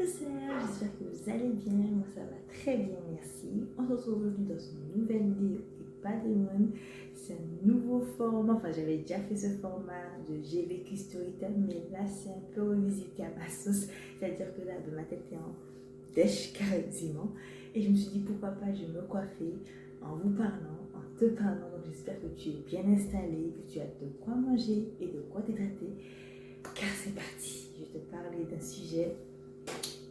frères, j'espère que vous allez bien, moi ça va très bien, merci. On se retrouve aujourd'hui dans une nouvelle vidéo et pas des moines. C'est un nouveau format, enfin j'avais déjà fait ce format de J'ai vécu Storytime, mais là c'est un peu revisité à ma sauce, c'est-à-dire que là de ma tête est en dèche quasiment. Et je me suis dit pourquoi pas je vais me coiffer en vous parlant, en te parlant, donc j'espère que tu es bien installé, que tu as de quoi manger et de quoi t'hydrater. Car c'est parti, je vais te parler d'un sujet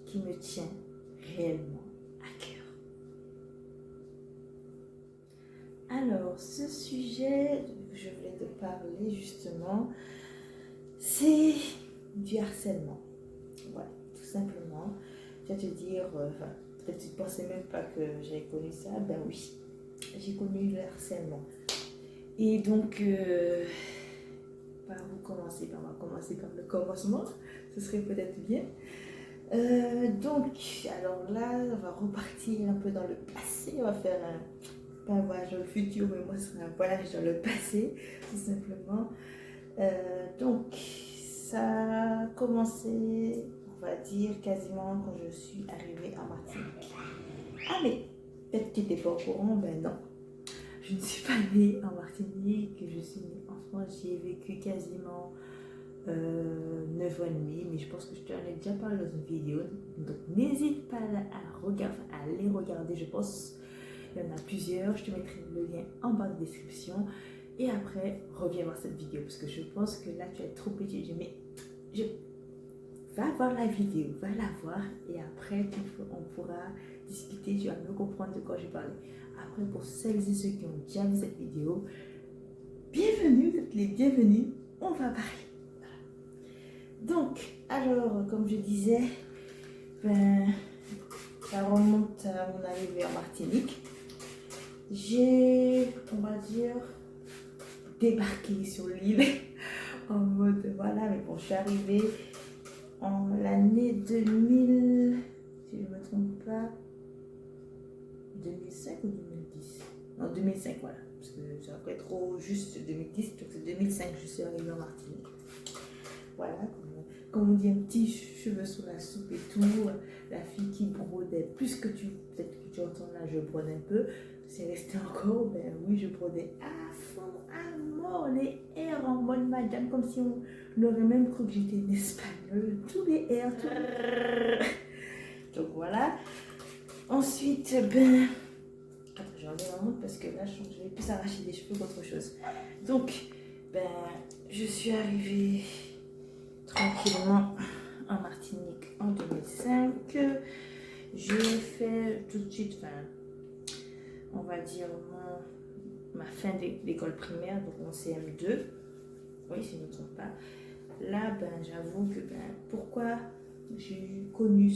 qui me tient réellement à cœur. Alors, ce sujet que je voulais te parler justement, c'est du harcèlement. Voilà, tout simplement. Tu vas te dire, peut-être tu ne pensais même pas que j'avais connu ça. Ben oui, j'ai connu le harcèlement. Et donc, par où commencer? On va commencer par le commencement, ce serait peut-être bien. Donc, alors là, on va repartir un peu dans le passé. On va faire pas un voyage dans le futur, mais moi, ce sera un voyage dans le passé, tout simplement. Donc, ça a commencé, on va dire, quasiment quand je suis arrivée en Martinique. Ah, mais peut-être que tu n'étais pas au courant, ben non. Je ne suis pas née en Martinique, je suis née en France, j'y ai vécu quasiment 9 ans et demi, mais je pense que je t'en ai déjà parlé dans une vidéo, donc n'hésite pas à les regarder, je pense il y en a plusieurs, je te mettrai le lien en bas de description, et après reviens voir cette vidéo, parce que je pense que là tu es trop petit, mais va voir la vidéo, va la voir, et après on pourra discuter, tu vas mieux comprendre de quoi je parlais. Après, pour celles et ceux qui ont déjà vu cette vidéo, bienvenue, vous êtes les bienvenus, on va parler. Donc, alors, comme je disais, ça remonte à mon arrivée en Martinique. J'ai, on va dire, débarqué sur l'île en mode, voilà, mais bon, je suis arrivée en l'année 2000, si je ne me trompe pas, 2005 ou 2010? Non, 2005, voilà, parce que c'est après trop juste 2010, donc c'est 2005 que je suis arrivée en Martinique. Voilà, comme on dit, un petit cheveu sous la soupe et tout, la fille qui brodait plus que peut-être que tu entends là, je brode un peu, c'est resté encore, ben oui, je brodais à fond, à mort, les airs en mode madame, comme si on aurait même cru que j'étais une espagnole, tous les airs, tous les... Donc voilà. Ensuite, ben... Attends, j'ai enlevé ma montre parce que là, je vais plus arracher des cheveux qu'autre chose. Donc, ben, je suis arrivée tranquillement en Martinique en 2005. J'ai fait tout de suite, on va dire, ma fin d'école primaire, donc mon CM2. Oui, si je ne me trompe pas. Là, ben, j'avoue que, pourquoi j'ai connu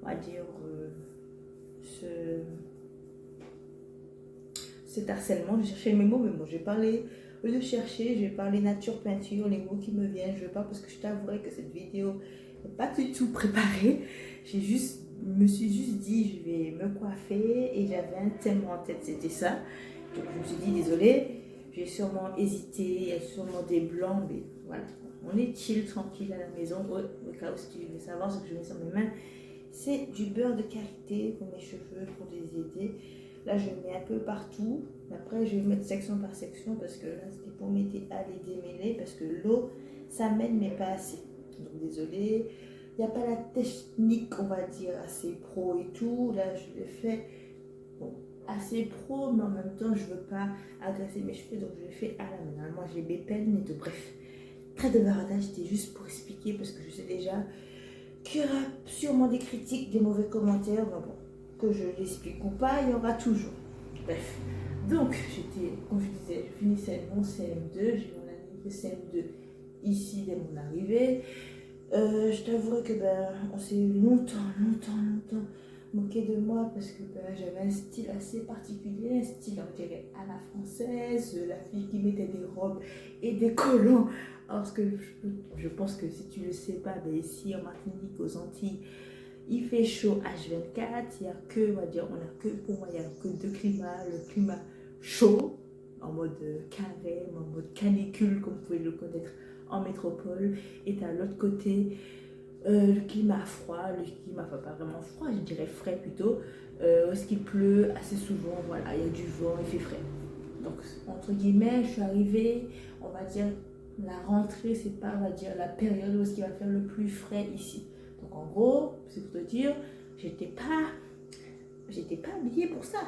on va dire, cet harcèlement. Je cherchais mes mots, mais bon, j'ai parlé, au lieu de chercher, j'ai parlé nature, peinture, les mots qui me viennent. Je veux pas, parce que je t'avouerai que cette vidéo n'est pas du tout préparée. Me suis juste dit, je vais me coiffer et j'avais un thème en tête, c'était ça. Donc je me suis dit, désolée, j'ai sûrement hésité, il y a sûrement des blancs, mais voilà. On est chill, tranquille à la maison. Au cas où si tu veux savoir ce que je mets sur mes mains, c'est du beurre de karité pour mes cheveux, pour les aider. Là, je mets un peu partout. Après, je vais mettre section par section parce que là, c'était pour m'aider à les démêler parce que l'eau, ça m'aide, mais pas assez. Donc, désolé. Il n'y a pas la technique, on va dire, assez pro et tout. Là, je l'ai fait assez pro, mais en même temps, je ne veux pas agresser mes cheveux. Donc, je l'ai fait à la main. Moi, j'ai mes peines et tout. Bref, très de bavardage, c'était juste pour expliquer parce que je sais déjà qu'il y aura sûrement des critiques, des mauvais commentaires. Mais bon, que je l'explique ou pas, il y aura toujours. Bref, donc j'étais, comme je disais, je finissais mon CM2, j'ai mon année de CM2 ici dès mon arrivée. Je t'avouerai que on s'est longtemps moqué de moi parce que j'avais un style assez particulier, un style on dirait à la française, la fille qui mettait des robes et des collants. Alors que je pense que si tu le sais pas, ici en Martinique, aux Antilles, il fait chaud H24, il y a que, pour moi, il n'y a que deux climats. Le climat chaud, en mode carême, en mode canicule, comme vous pouvez le connaître en métropole, et à l'autre côté, Le climat froid, le climat pas vraiment froid, je dirais frais plutôt. Où est-ce qu'il pleut assez souvent, voilà, il y a du vent, il fait frais. Donc, entre guillemets, je suis arrivée, on va dire, la rentrée, c'est pas, on va dire, la période où est-ce qu'il va faire le plus frais ici. Donc, en gros, c'est pour te dire, j'étais pas habillée pour ça.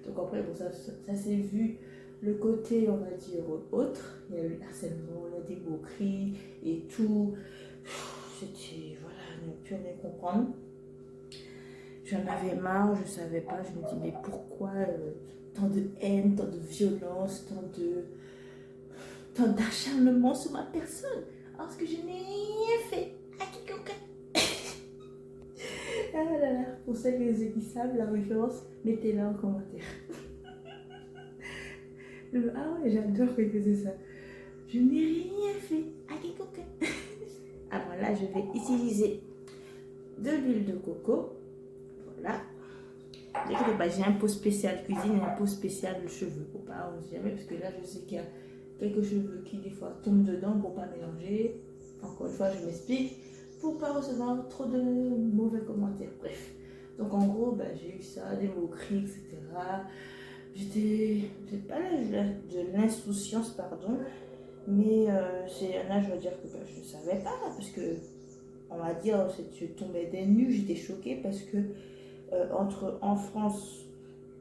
Donc, après, bon, ça s'est vu le côté, on va dire, autre. Il y a eu le harcèlement, il y a des moqueries et tout. C'était, voilà, ne plus rien comprendre. J'en avais marre, je savais pas, je me dis mais pourquoi tant de haine, tant de violence, tant d'acharnement sur ma personne alors que je n'ai rien fait à quiconque. Ah là là, pour celles et ceux qui savent la référence, mettez-la en commentaire. Ah ouais, j'adore que c'est ça. Je n'ai rien fait à quiconque. Alors là, je vais utiliser de l'huile de coco. Voilà. J'ai un pot spécial cuisine et un pot spécial cheveux. Pour pas, on sait jamais, parce que là, je sais qu'il y a quelques cheveux qui, des fois, tombent dedans pour pas mélanger. Encore une fois, je m'explique. Pour pas recevoir trop de mauvais commentaires. Bref. Donc, en gros, j'ai eu ça, des moqueries, etc. J'étais pas l'âge de l'insouciance, pardon. Mais c'est un âge, je veux dire, que je ne savais pas. Parce que, on va dire, je tombais des nues. J'étais choquée parce que en France,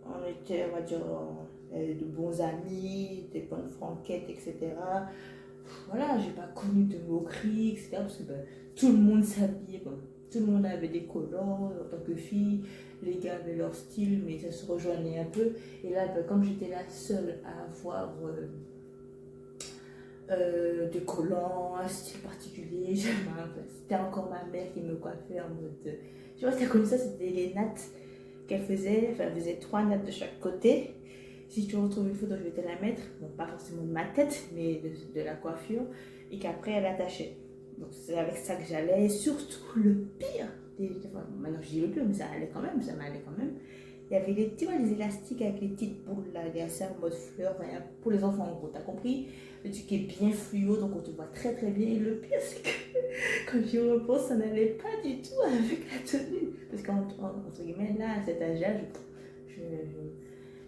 on était, on va dire, de bons amis, des bonnes franquettes, etc. Voilà, j'ai pas connu de moqueries, etc. Parce que tout le monde s'habillait, tout le monde avait des collants en tant que fille, les gars avaient leur style, mais ça se rejoignait un peu. Et là, comme j'étais la seule à avoir des collants, un style particulier, c'était encore ma mère qui me coiffait en mode. Je sais pas si tu as connu ça, c'était les nattes qu'elle faisait. Enfin, elle faisait 3 nattes de chaque côté. Si tu retrouves une photo, je vais te la mettre. Bon, pas forcément de ma tête, mais de la coiffure. Et qu'après, elle attachait. Donc, c'est avec ça que j'allais. Et surtout, le pire, enfin, maintenant je dis le pire, mais ça allait quand même, ça m'allait quand même. Il y avait les élastiques avec les petites boules là, c'est en mode fleur, pour les enfants en gros, t'as compris? Le truc est bien fluo, donc on te voit très très bien. Et le pire, c'est que quand j'y repense, ça n'allait pas du tout avec la tenue. Parce qu'entre guillemets, là, à cet âge-là,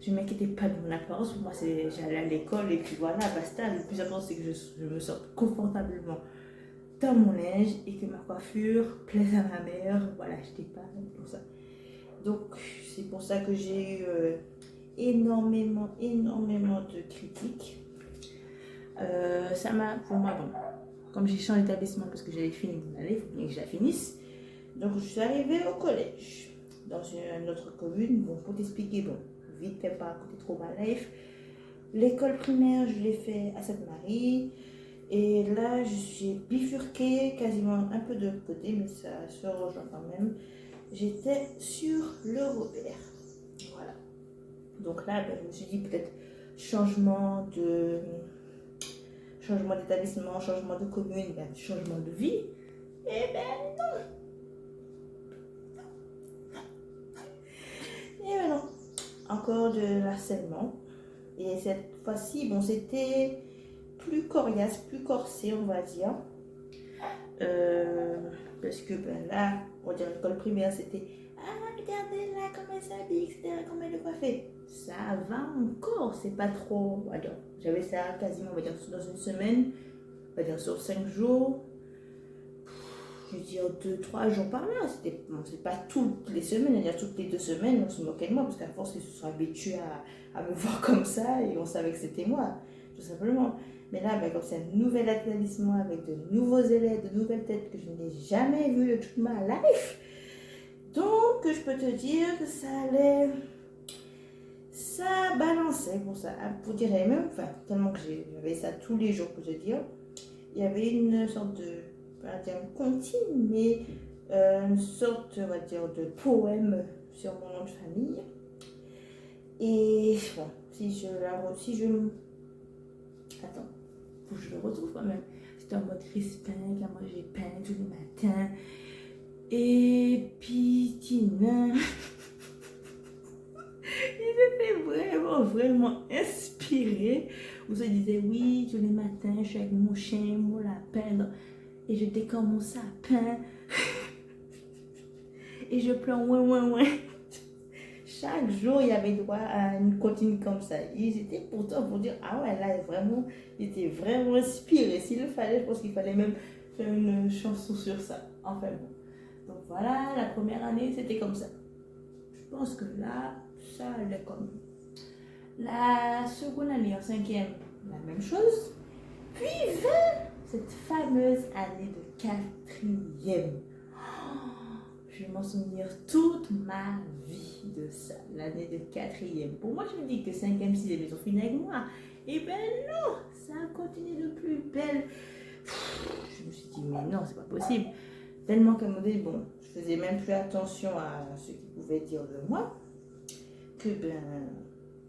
je ne m'inquiétais pas de mon apparence. Pour moi, j'allais à l'école et puis voilà, basta. Le plus important, c'est que je me sorte confortablement dans mon linge et que ma coiffure plaise à ma mère. Voilà, je n'étais pas pour ça. Donc, c'est pour ça que j'ai eu énormément de critiques. Ça m'a, pour moi, bon, comme j'ai changé d'établissement parce que j'avais fini mon année, il faut bien que je la finisse. Donc, je suis arrivée au collège, dans une autre commune. Bon, pour t'expliquer, bon, vite fait, pas à côté trop ma life. L'école primaire, je l'ai fait à Sainte-Marie. Et là, j'ai bifurqué quasiment un peu de l'autre côté, mais ça se rejoint quand même. J'étais sur le Robert. Voilà. Donc là, je me suis dit peut-être changement d'établissement, changement de commune, changement de vie. Eh ben non. Et ben non. Encore de harcèlement. Et cette fois-ci, bon, c'était plus coriace, plus corsé, on va dire. Parce que là, on dirait l'école primaire, c'était regardez là comment elle s'habille, etc., comment elle est coiffée. Ça va encore, c'est pas trop. J'avais ça quasiment, on va dire, dans une semaine, on va dire sur 5 jours. Je veux dire 2-3 jours par là. C'est pas toutes les semaines, c'est-à-dire toutes les 2 semaines, on se moquait de moi, parce qu'à force, ils se sont habitués à me voir comme ça et on savait que c'était moi, tout simplement. Mais là, comme c'est un nouvel établissement avec de nouveaux élèves, de nouvelles têtes que je n'ai jamais vues de toute ma life, donc je peux te dire que ça balançait pour ça. Pour dire même, enfin, tellement que j'avais ça tous les jours, pour te dire, il y avait une sorte de, pas dire une comptine, mais une sorte, on va dire, de poème sur mon nom de famille. Et bon, attends, faut que je le retrouve quand même. C'était en mode crispin, car moi j'ai peint tous les matins. Et puis, Tina, il était vraiment inspiré. Vous se disait, oui, tous les matins, je suis avec mon chien, mon lapin. et je décore mon sapin. Et je pleure ouin. Chaque jour, il y avait droit à une comptine comme ça. Ils étaient pourtant pour dire, ah ouais, là, vraiment, ils étaient vraiment inspirés. S'il le fallait, je pense qu'il fallait même faire une chanson sur ça. Enfin bon. Donc voilà, la première année, c'était comme ça. Je pense que là, ça allait comme. La seconde année, en cinquième, la même chose. Puis vint cette fameuse année de quatrième. Je vais m'en souvenir toute ma vie de ça, l'année de quatrième. Pour moi, je me dis que cinquième, sixième, ils ont fini avec moi. Et ben non, ça a continué de plus belle. Je me suis dit, mais non, c'est pas possible. Tellement qu'à un moment donné, bon, je faisais même plus attention à ce qu'ils pouvaient dire de moi, que ben,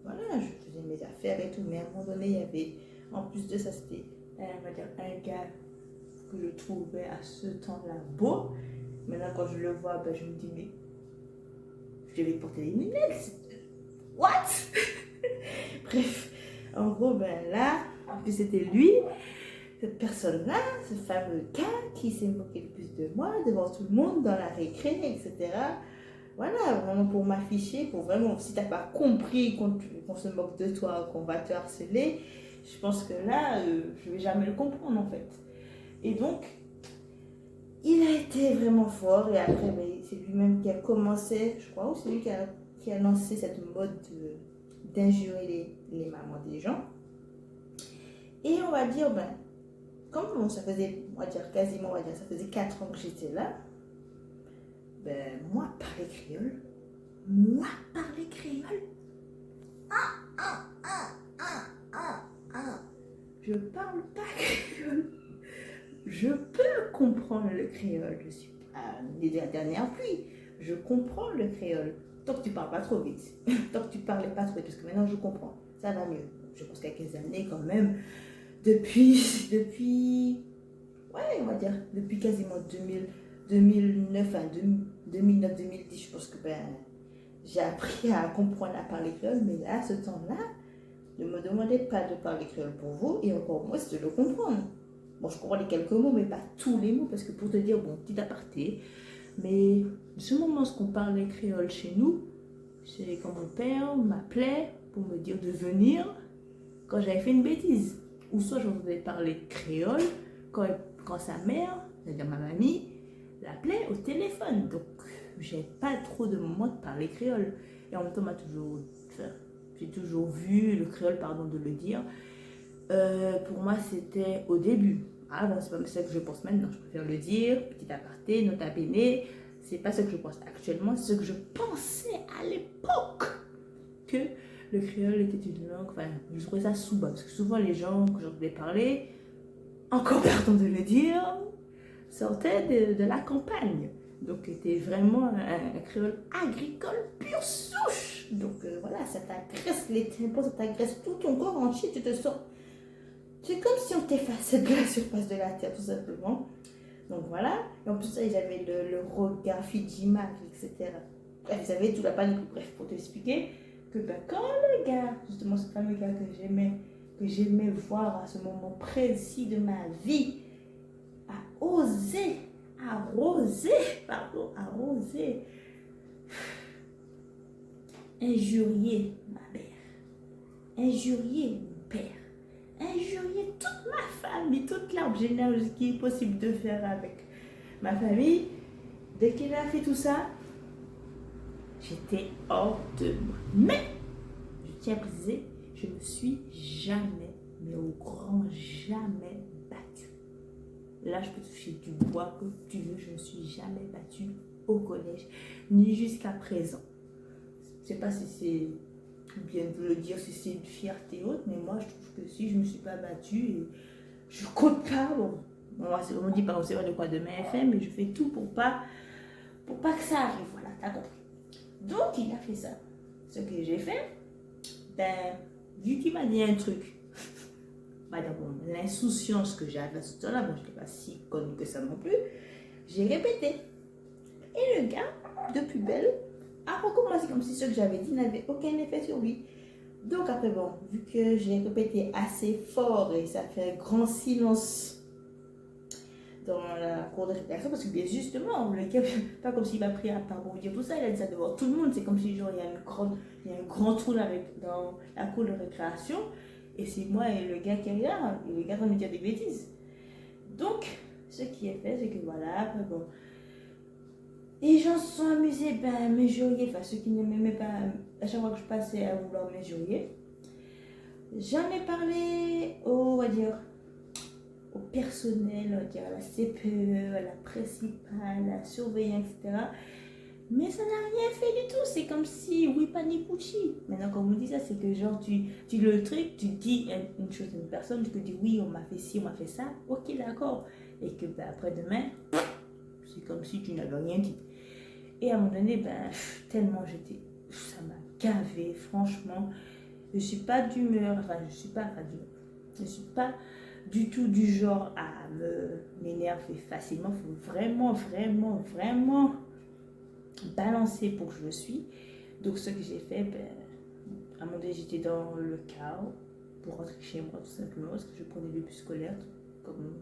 voilà, je faisais mes affaires et tout. Mais à un moment donné, il y avait, en plus de ça, c'était, on va dire, un gars que je trouvais à ce temps-là beau. Maintenant, quand je le vois, ben, je me dis, mais je devais porter les lunettes. What? Bref, en gros, ben là, en plus c'était lui, cette personne-là, ce fameux gars qui s'est moqué le plus de moi devant tout le monde, dans la récré, etc. Voilà, vraiment pour m'afficher, pour vraiment, si t'as pas compris qu'on se moque de toi, qu'on va te harceler, je pense que là, je vais jamais le comprendre en fait. Et donc, il a été vraiment fort et après, ben, c'est lui-même qui a commencé, je crois, ou c'est lui qui a lancé cette mode d'injurer les mamans des gens. Et on va dire, ben, comme ça faisait, on va dire quasiment, ça faisait 4 ans que j'étais là, ben, moi, parler créole, je parle pas créole. Je peux comprendre le créole, je suis pas les dernières pluies, je comprends le créole. Tant que tu parles pas trop vite, tant que tu parlais pas trop vite, parce que maintenant je comprends, ça va mieux. Je pense qu'il y a quelques années quand même, depuis, ouais, on va dire, depuis quasiment 2009 à 2009-2010, je pense que ben, j'ai appris à comprendre à parler créole, mais là, à ce temps-là, ne me demandez pas de parler créole pour vous, et encore moins de le comprendre. Bon, je comprends les quelques mots, mais pas tous les mots, parce que pour te dire, bon, petit aparté, mais ce moment, ce qu'on parlait créole chez nous, c'est quand mon père m'appelait pour me dire de venir quand j'avais fait une bêtise. Ou soit j'entendais parler créole quand sa mère, c'est-à-dire ma mamie, l'appelait au téléphone. Donc, j'ai pas trop de moments de parler créole. Et en même temps, j'ai toujours vu le créole, pardon de le dire. Pour moi, c'était au début. Ah bon, c'est pas ça que je pense maintenant, je préfère le dire, petit aparté, nota bene. C'est pas ce que je pense actuellement, c'est ce que je pensais à l'époque. Que le créole était une langue, enfin, je trouvais ça sous-bas. Parce que souvent, les gens que j'entendais parler, encore pardon de le dire, sortaient de la campagne. Donc, c'était vraiment un créole agricole pure souche. Donc, voilà, ça t'agresse les tympans, ça t'agresse tout ton corps entier, tu te sens. C'est comme si on t'effaçait de la surface de la terre, tout simplement. Donc voilà. Et en plus, ça, ils avaient le regard Fidjimak, etc. Bref, ils avaient tout la panique. Bref, pour t'expliquer que ben, quand le gars, justement ce fameux gars que j'aimais voir à ce moment précis de ma vie, a osé, injurier ma mère, injurier mon père, injurier toute ma famille, toute l'arbre généalogique qui est possible de faire avec ma famille. Dès qu'il a fait tout ça, j'étais hors de moi. Mais, je tiens à préciser, je ne suis jamais, mais au grand jamais battue. Là, je peux toucher du bois que tu veux, je ne suis jamais battue au collège, ni jusqu'à présent. Je ne sais pas si c'est bien de le dire, si c'est une fierté haute, mais moi, je trouve que si je ne me suis pas battue, et je compte pas, bon, on dit pas, on sait pas de quoi demain est fait, mais je fais tout pour pas que ça arrive, voilà, t'as compris. Donc, il a fait ça. Ce que j'ai fait, ben, vu qu'il m'a dit un truc, bah d'abord, l'insouciance que j'avais à ce temps-là, bon, je n'étais pas si conne que ça non plus, j'ai répété. Et le gars, depuis belle, a recommencé comme si ce que j'avais dit n'avait aucun effet sur lui. Donc après, bon, vu que j'ai répété assez fort et ça fait un grand silence dans la cour de récréation parce que bien justement, le gars, pas comme s'il m'a pris à part pour dire tout ça, il a dit ça devant tout le monde. C'est comme si genre il y a un grand trou dans la cour de récréation et c'est moi et le gars qui est là, et le gars va me dire des bêtises. Donc, ce qui est fait, c'est que voilà, après bon. Les gens se sont amusés, ben, m'injurier, enfin ceux qui ne m'aimaient pas, à chaque fois que je passais à vouloir m'injurier. J'en ai parlé on va dire, au personnel, on va dire, à la CPE, à la principale, à la surveillante, etc. Mais ça n'a rien fait du tout. C'est comme si, oui, panicucci. Maintenant, quand on me dit ça, c'est que genre, tu le truc, tu dis une chose à une personne, tu te dis, oui, on m'a fait ci, on m'a fait ça. Ok, d'accord. Et que ben, après-demain, c'est comme si tu n'avais rien dit. Et à un moment donné, ben, tellement ça m'a gavé, franchement. Je suis pas d'humeur, enfin, je suis pas du tout du genre à m'énerver facilement. Il faut vraiment, vraiment, vraiment balancer pour que je le suis. Donc ce que j'ai fait, ben, à un moment donné, j'étais dans le chaos pour rentrer chez moi tout simplement parce que je prenais le bus scolaire comme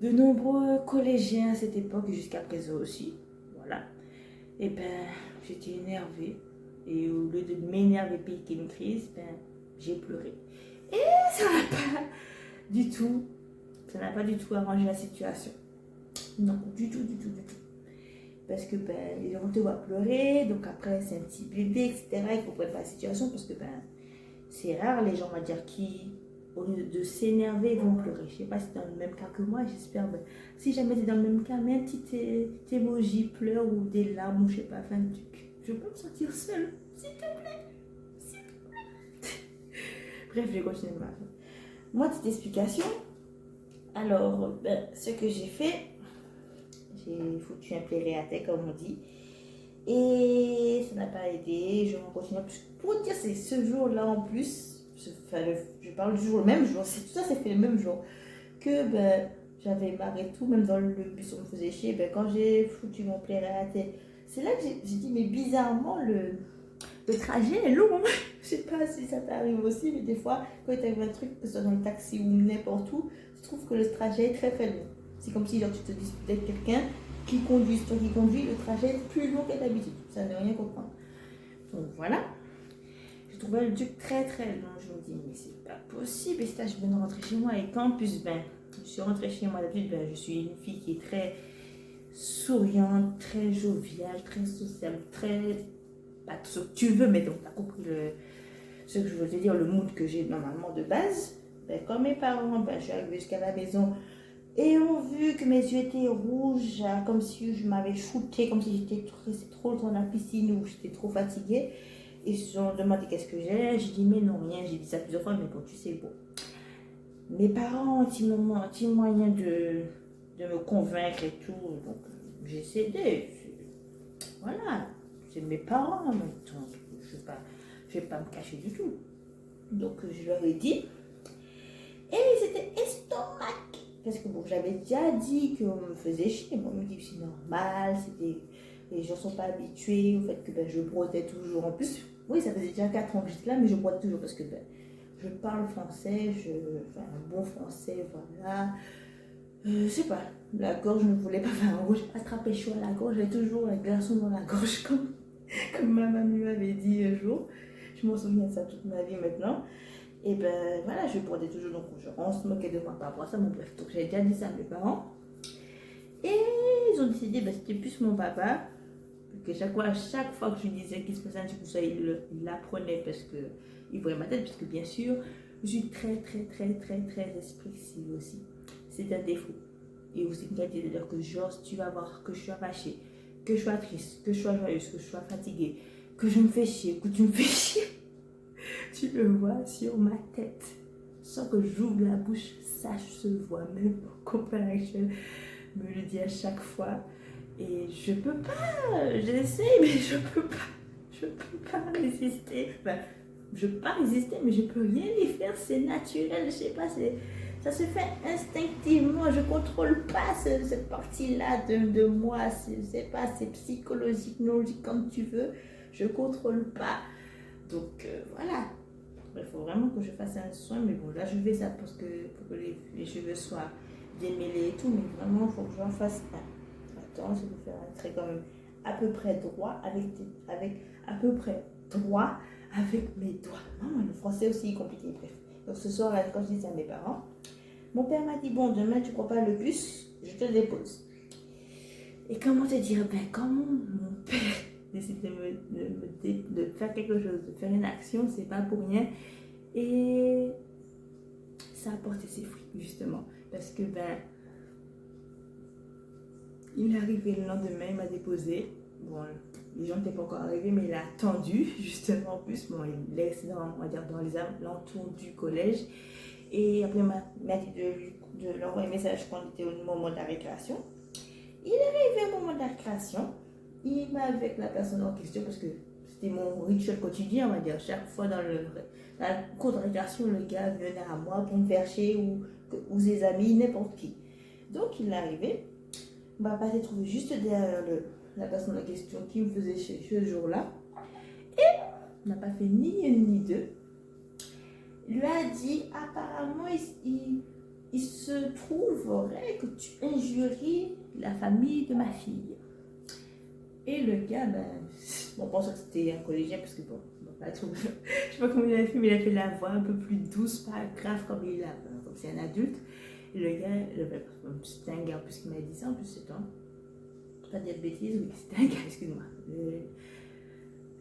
de nombreux collégiens à cette époque et jusqu'à présent aussi. Voilà. Et ben, j'étais énervée. Et au lieu de m'énerver et piquer une crise, ben, j'ai pleuré. Et ça n'a pas du tout, ça n'a pas du tout arrangé la situation. Non, du tout. Parce que ben, les gens te voient pleurer, donc après c'est un petit bébé, etc. Il faut prendre la situation parce que ben, c'est rare les gens, on va dire, qui, au lieu de s'énerver, vont pleurer. Je sais pas si c'est dans le même cas que moi, j'espère. Ben, si jamais c'est dans le même cas, mets un petit emoji, pleure ou des larmes, ou je sais pas, enfin, je peux me sentir seule, s'il te plaît. S'il te plaît. Bref, je vais continuer ma vie. Moi, petite explication. Alors, ben, ce que j'ai fait, j'ai foutu un plairé à terre, comme on dit. Et ça n'a pas aidé. Je vais continuer. Pour dire, c'est ce jour-là en plus, je parle du jour, le même jour, tout ça s'est fait le même jour, que ben, j'avais marre et tout, même dans le bus, on me faisait chier. Ben, quand j'ai foutu mon plairé à terre, c'est là que j'ai dit, mais bizarrement, le trajet est long. Je sais pas si ça t'arrive aussi, mais des fois, quand tu as un truc, que ce soit dans le taxi ou n'importe où, je trouve que le trajet est très très long. C'est comme si genre, tu te disputais avec quelqu'un qui conduit, c'est toi qui conduis, le trajet est plus long qu'à d'habitude. Ça ne rien comprendre. Donc voilà. Je trouvais le truc très très long. Je me dis, mais c'est pas possible. Et ça, je viens de rentrer chez moi. Et qu'en plus, ben, je suis rentrée chez moi d'habitude, ben, je suis une fille qui est très souriante, très joviale, très sociable, très. Pas tout ce que tu veux, mais donc tu as compris ce que je veux te dire, le mood que j'ai normalement de base. Ben, comme mes parents, ben, je suis arrivée jusqu'à la maison et ont vu que mes yeux étaient rouges, comme si je m'avais shooté, comme si j'étais resté trop longtemps dans la piscine ou j'étais trop fatiguée. Ils se sont demandé qu'est-ce que j'ai. J'ai dit mais non, rien. J'ai dit ça plusieurs fois, mais bon, tu sais, bon. Mes parents ont un moyen de me convaincre et tout, donc j'ai cédé. Voilà. C'est mes parents en même temps. Je ne vais pas me cacher du tout. Donc je leur ai dit. Et ils étaient estomaqués. Parce que bon, j'avais déjà dit qu'on me faisait chier. Moi, on me dit que c'est normal. Les gens ne sont pas habitués au fait que ben, je brodais toujours. En plus, oui, ça faisait déjà 4 ans que j'étais là, mais je brode toujours parce que ben, je parle français. Enfin, un bon français, voilà. Je sais pas, la gorge ne voulait pas faire un rouge, attraper chaud à la gorge. J'avais toujours la glaçon dans la gorge comme ma mamie m'avait dit un jour. Je m'en souviens de ça toute ma vie maintenant. Et ben voilà, je brodais toujours, donc on se moquait de moi par rapport à ça. Bon bref, donc j'avais déjà dit ça à mes parents. Et ils ont décidé, ben, c'était plus mon papa, que chaque fois que je lui disais qu'il se passait un truc, ça, il l'apprenait parce qu'il voyait ma tête, parce que bien sûr, je suis très expressive aussi. C'est un défaut. Et aussi une qualité de dire que genre, tu vas voir que je suis fâchée, que je sois triste, que je sois joyeuse, que je sois fatiguée, que je me fais chier, que tu me fais chier. Tu le vois sur ma tête. Sans que j'ouvre la bouche, ça se voit. Même mon copain actuel me le dit à chaque fois. Et je peux pas. J'essaie, mais je peux pas. Je peux pas résister. Enfin, je peux pas résister, mais je peux rien y faire. C'est naturel. Je sais pas, ça se fait instinctivement. Je contrôle pas cette partie-là de moi. C'est pas, c'est psychologique, logique, comme tu veux. Je contrôle pas. Donc voilà. Il faut vraiment que je fasse un soin, mais bon, là je vais ça pour que les cheveux soient démêler et tout, mais vraiment, il faut que j'en fasse un. Attends, je vais faire un trait quand même à peu près droit, avec à peu près droit avec mes doigts. Non, le français aussi est compliqué, bref. Donc ce soir, là, quand je disais à mes parents, mon père m'a dit, bon, demain, tu prends pas le bus, je te dépose. Et comment te dire, ben, comment mon père décide de faire quelque chose, de faire une action, c'est pas pour rien. Et ça a porté ses fruits, justement. Parce que, ben, il est arrivé le lendemain, il m'a déposé. Bon, les gens n'étaient pas encore arrivés, mais il a attendu, justement, en plus. Bon, il est dans, on va dire, dans les alentours du collège. Et après, il m'a dit de leur envoyer un message quand on était au moment de la récréation. Il est arrivé au moment de la récréation. Il m'a avec la personne en question, parce que c'était mon rituel quotidien, on va dire. Chaque fois dans la cour de récréation, le gars venait à moi pour me faire chier ou ses amis, n'importe qui. Donc, il est arrivé. Papa s'est trouvé juste derrière la personne en question qui me faisait chier ce jour-là. Et n'a pas fait ni une ni deux. Il lui a dit, apparemment, il se trouverait que tu injuries la famille de ma fille. Et le gars, ben, bon, on pense que c'était un collégien, parce que bon, pas trop, je sais pas comment il a fait, mais il a fait la voix un peu plus douce, pas grave comme c'est un adulte. Et le gars, c'était un gars en plus qui m'a dit ça, en plus c'est toi. Pas dire de bêtises, oui, c'était un gars, excuse-moi.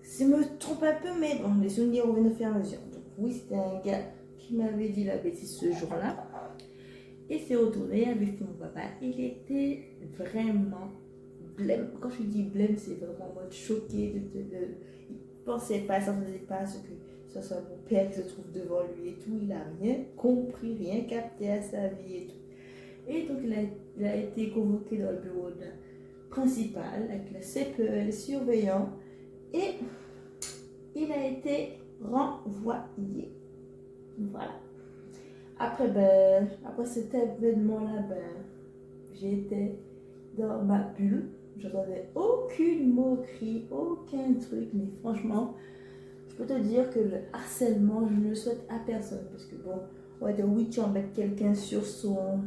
Je me trompe un peu, mais bon, les souvenirs reviennent au fur et à mesure. Donc oui, c'était un gars qui m'avait dit la bêtise ce jour-là. Et s'est retourné avec mon papa. Il était vraiment blême. Quand je dis blême, c'est vraiment en mode choqué. Il ne pensait pas, il ne s'attendait pas à ce que ce soit mon père qui se trouve devant lui et tout. Il n'a rien compris, rien capté à sa vie et tout. Et donc il a été convoqué dans le bureau principal avec la CPE, les surveillants. Et il a été renvoyé. Voilà. Après cet événement-là, j'étais dans ma bulle. Je n'entendais aucune moquerie, aucun truc. Mais franchement, je peux te dire que le harcèlement, je ne le souhaite à personne. Parce que bon, on va dire oui, tu embêtes quelqu'un sur son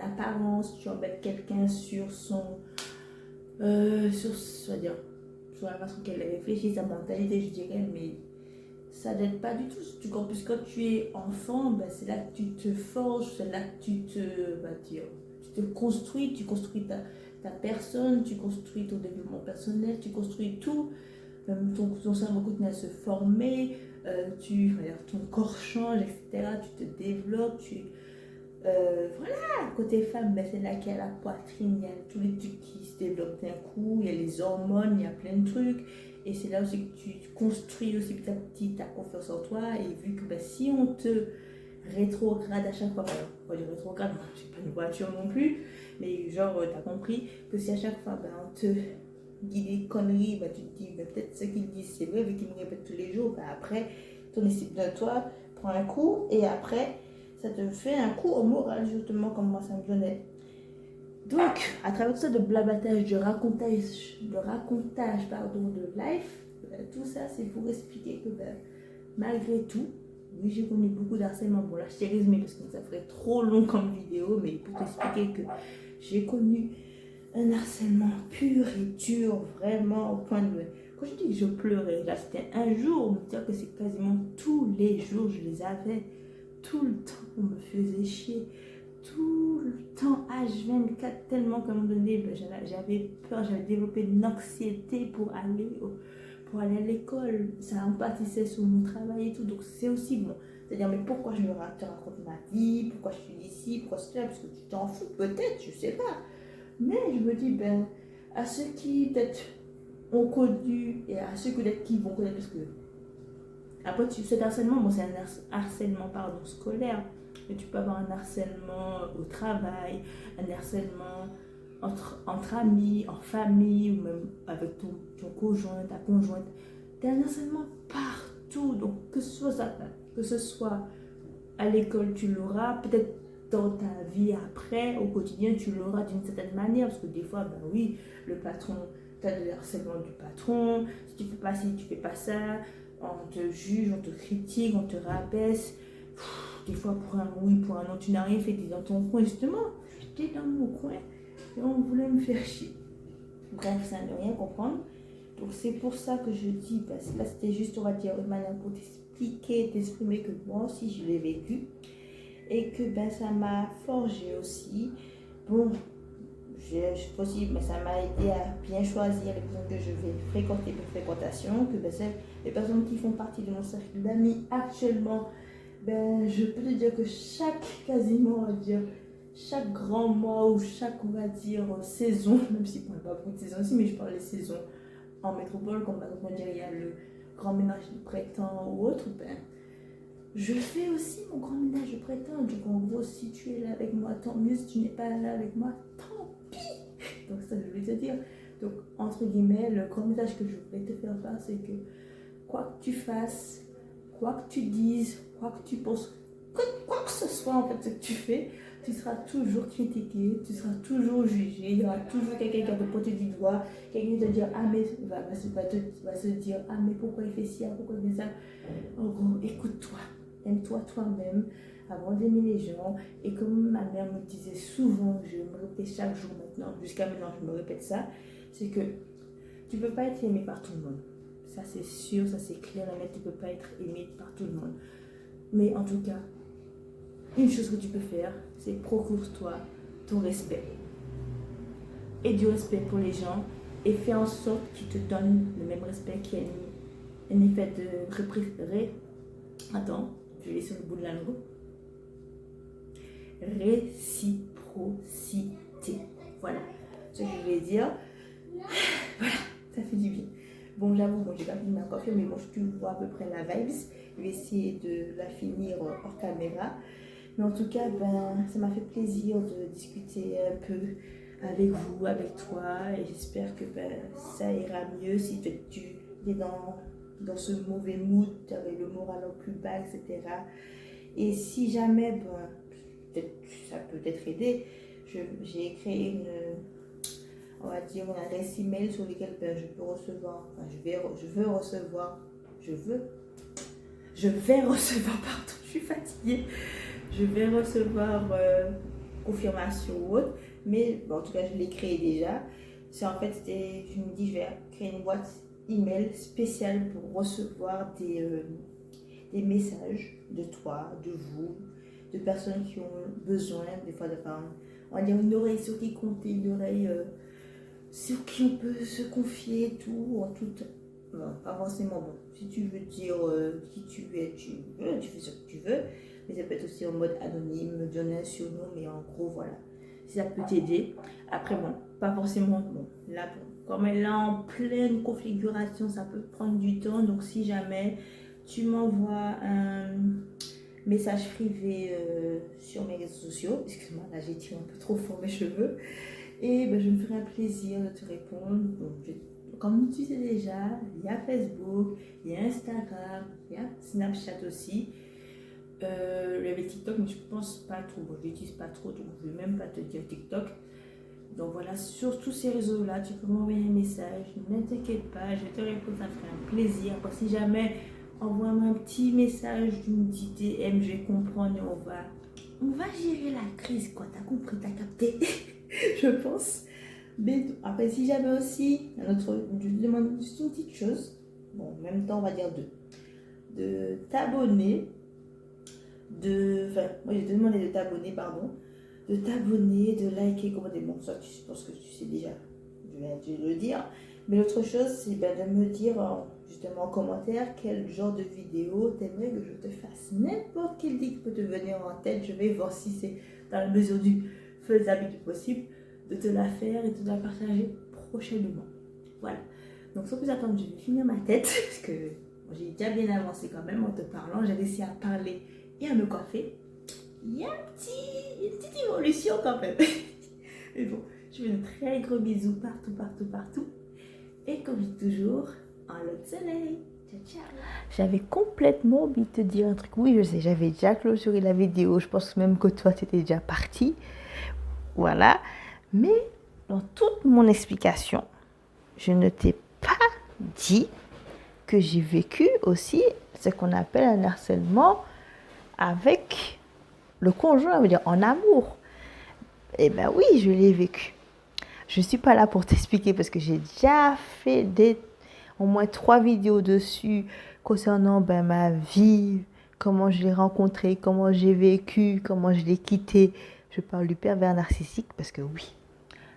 apparence, tu embêtes quelqu'un sur son... sur la façon qu'elle réfléchit, sa mentalité, je dirais, mais ça n'aide pas du tout. Puisque quand tu es enfant, c'est là que tu te forges, c'est là que tu te construis, tu construis ta personne, tu construis ton développement personnel, tu construis tout. Même ton cerveau continue à se former, ton corps change, etc. Tu te développes, voilà, côté femme, c'est là qu'il y a la poitrine, il y a tous les trucs qui se développent d'un coup, il y a les hormones, il y a plein de trucs. Et c'est là aussi que tu construis aussi petit à petit ta confiance en toi. Et vu que si on te rétrograde à chaque fois, on va dire rétrograde, je n'ai pas une voiture non plus, mais genre, tu as compris que si à chaque fois on te dit des conneries, tu te dis peut-être ce qu'ils disent c'est vrai, vu qu'ils me répètent tous les jours, après ton estime de toi prend un coup et après ça te fait un coup au moral, justement, comme moi ça me donnait. Donc, à travers tout ça de blabatage, de racontage de life, tout ça c'est pour expliquer que malgré tout, oui, j'ai connu beaucoup d'harcèlement. Bon, là je t'ai résumé parce que ça ferait trop long comme vidéo, mais pour t'expliquer que j'ai connu un harcèlement pur et dur, vraiment au point de... Quand je dis que je pleurais, là c'était un jour, on me dit que c'est quasiment tous les jours, je les avais. Tout le temps, on me faisait chier. Tout le temps, H24, tellement qu'à un moment donné, j'avais peur, j'avais développé une anxiété pour aller à l'école. Ça impactissait sur mon travail et tout. Donc c'est aussi bon. C'est-à-dire, mais pourquoi je te raconte ma vie? Pourquoi je suis ici? Pourquoi c'est là? Parce que tu t'en fous peut-être, je sais pas. Mais je me dis, à ceux qui peut-être ont connu et à ceux peut-être qui vont connaître, parce que après, cet harcèlement, c'est un harcèlement scolaire, mais tu peux avoir un harcèlement au travail, un harcèlement entre amis, en famille, ou même avec ton conjoint, ta conjointe. Tu as un harcèlement partout, donc que ce soit à l'école, tu l'auras, peut-être dans ta vie après, au quotidien, tu l'auras d'une certaine manière, parce que des fois, oui, le patron, tu as le harcèlement du patron, si tu fais pas ça, on te juge, on te critique, on te rabaisse. des fois pour un oui, pour un non, tu n'as rien fait, t'es dans ton coin, justement, j'étais dans mon coin, et on voulait me faire chier. Bref, ça ne rien comprendre. Donc c'est pour ça que je dis, parce que là c'était juste, on va dire, une manière pour t'expliquer, t'exprimer que moi aussi je l'ai vécu. Et que ça m'a forgé aussi. Bon, possible, mais ça m'a aidé à bien choisir les personnes que je vais fréquenter pour fréquentation, que les personnes qui font partie de mon cercle d'amis actuellement, je peux te dire que quasiment, on va dire, chaque grand mois ou chaque, on va dire, saison, même si on ne parle pas beaucoup de saisons aussi, mais je parle des saisons en métropole, comme par exemple, il y a le grand ménage de printemps ou autre, je fais aussi mon grand ménage de printemps. Donc en gros, si tu es là avec moi, tant mieux. Si tu n'es pas là avec moi, tant pis. Donc ça, je voulais te dire. Donc entre guillemets, le grand message que je voulais te faire part, c'est que quoi que tu fasses, quoi que tu dises, quoi que tu penses, quoi que ce soit en fait ce que tu fais, tu seras toujours critiqué, tu seras toujours jugé. Il y aura toujours quelqu'un qui va te pointer du doigt, quelqu'un qui va te dire ah mais va se dire ah mais pourquoi il fait ci, pourquoi il fait ça. En gros, écoute-toi. Aime-toi toi-même avant d'aimer les gens. Et comme ma mère me disait souvent, je me répète chaque jour maintenant, jusqu'à maintenant je me répète ça, c'est que tu ne peux pas être aimé par tout le monde. Ça c'est sûr, ça c'est clair, mais tu ne peux pas être aimé par tout le monde. Mais en tout cas, une chose que tu peux faire, c'est procure-toi ton respect. Et du respect pour les gens et fais en sorte qu'ils te donnent le même respect qui est un effet de Attends. Je l'ai sur le bout de la langue. Réciprocité. Voilà ce que je voulais dire. Voilà, ça fait du bien. Bon, j'avoue, j'ai pas fini ma coiffure, mais bon, tu vois à peu près la vibes. Je vais essayer de la finir hors caméra. Mais en tout cas, ça m'a fait plaisir de discuter un peu avec vous, avec toi. Et j'espère que ça ira mieux si tu es dans ce mauvais mood, avec le moral au plus bas, etc. Et si jamais, ça peut t'être aidé, j'ai créé on va dire, une adresse email sur laquelle je peux recevoir, je vais recevoir, pardon, je suis fatiguée, je vais recevoir confirmation ou autre, mais en tout cas, je l'ai créé déjà. C'est en fait, je me dis, je vais créer une boîte email spécial pour recevoir des messages de toi, de vous, de personnes qui ont besoin des fois on va dire une oreille sur qui compter, une oreille sur qui on peut se confier, tout en tout. Non, pas forcément bon. Si tu veux dire qui tu es, tu fais ce que tu veux, mais ça peut être aussi en mode anonyme, me donner un surnom, mais en gros voilà. Si ça peut t'aider. Après bon, pas forcément bon. Là bon. Comme elle est en pleine configuration, ça peut prendre du temps. Donc, si jamais tu m'envoies un message privé sur mes réseaux sociaux, excuse-moi, là j'ai tiré un peu trop fort mes cheveux, et je me ferai un plaisir de te répondre. Donc, comme tu sais déjà, il y a Facebook, il y a Instagram, il y a Snapchat aussi. Il y avait TikTok, mais je pense pas trop. Bon, je l'utilise pas trop, donc je vais même pas te dire TikTok. Donc voilà, sur tous ces réseaux-là, tu peux m'envoyer un message, ne t'inquiète pas, je te réponds, ça me ferait un plaisir. Parce que si jamais, envoie-moi un petit message d'une petite DM, je vais comprendre et on va gérer la crise, quoi, t'as compris, t'as capté, je pense. Mais après, si jamais aussi, je demande juste une petite chose, bon, en même temps, on va dire de t'abonner, moi j'ai demandé de t'abonner, pardon, de t'abonner, de liker, commenter. Bon, ça, je pense que tu sais déjà, je vais te le dire. Mais l'autre chose, c'est de me dire justement en commentaire quel genre de vidéo t'aimerais que je te fasse. N'importe quelle idée qui peut te venir en tête, je vais voir si c'est dans la mesure du faisable du possible de te la faire et de te la partager prochainement. Voilà. Donc sans plus attendre, je vais finir ma tête parce que j'ai déjà bien avancé quand même en te parlant. J'ai réussi à parler et à me coiffer. Il y a une petite évolution quand même. Mais bon, je fais de très gros bisous partout. Et comme je dis toujours, en le soleil. Ciao, ciao. J'avais complètement oublié de te dire un truc. Oui, je sais, j'avais déjà clôturé la vidéo. Je pense même que toi, tu étais déjà parti. Voilà. Mais dans toute mon explication, je ne t'ai pas dit que j'ai vécu aussi ce qu'on appelle un harcèlement avec le conjoint veut dire en amour. Eh bien oui, je l'ai vécu. Je ne suis pas là pour t'expliquer parce que j'ai déjà fait au moins 3 vidéos dessus concernant ma vie, comment je l'ai rencontré, comment j'ai vécu, comment je l'ai quitté. Je parle du pervers narcissique parce que oui,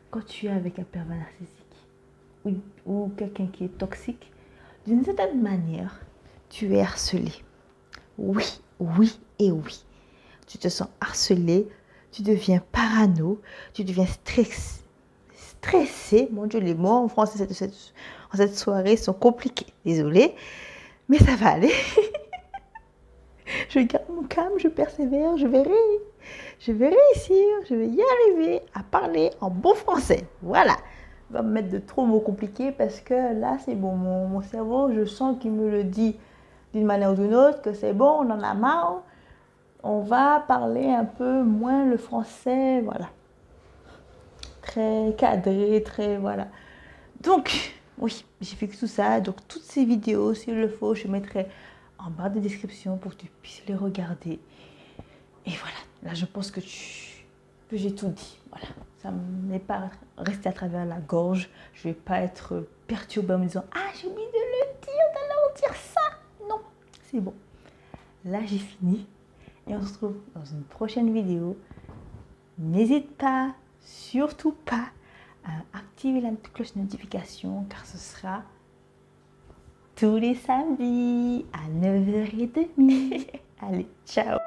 quand tu es avec un pervers narcissique ou quelqu'un qui est toxique, d'une certaine manière, tu es harcelé. Oui, oui et oui. Tu te sens harcelé, tu deviens parano, tu deviens stressé. Mon Dieu, les mots en français en cette soirée sont compliqués. Désolée, mais ça va aller. Je garde mon calme, je persévère, je vais réussir, je vais y arriver à parler en bon français. Voilà. Je vais pas me mettre de trop mots compliqués parce que là, c'est bon. Mon cerveau, je sens qu'il me le dit d'une manière ou d'une autre, que c'est bon, on en a marre. On va parler un peu moins le français, voilà. Très cadré, très, voilà. Donc, oui, j'ai fait tout ça. Donc, toutes ces vidéos, s'il le faut, je mettrai en barre de description pour que tu puisses les regarder. Et voilà, là, je pense que j'ai tout dit. Voilà, ça n'est pas resté à travers la gorge. Je ne vais pas être perturbée en me disant « Ah, j'ai oublié de le dire, d'aller dire ça !» Non, c'est bon. Là, j'ai fini. Et on se retrouve dans une prochaine vidéo. N'hésite pas, surtout pas, à activer la cloche de notification car ce sera tous les samedis à 9h30. Allez, ciao!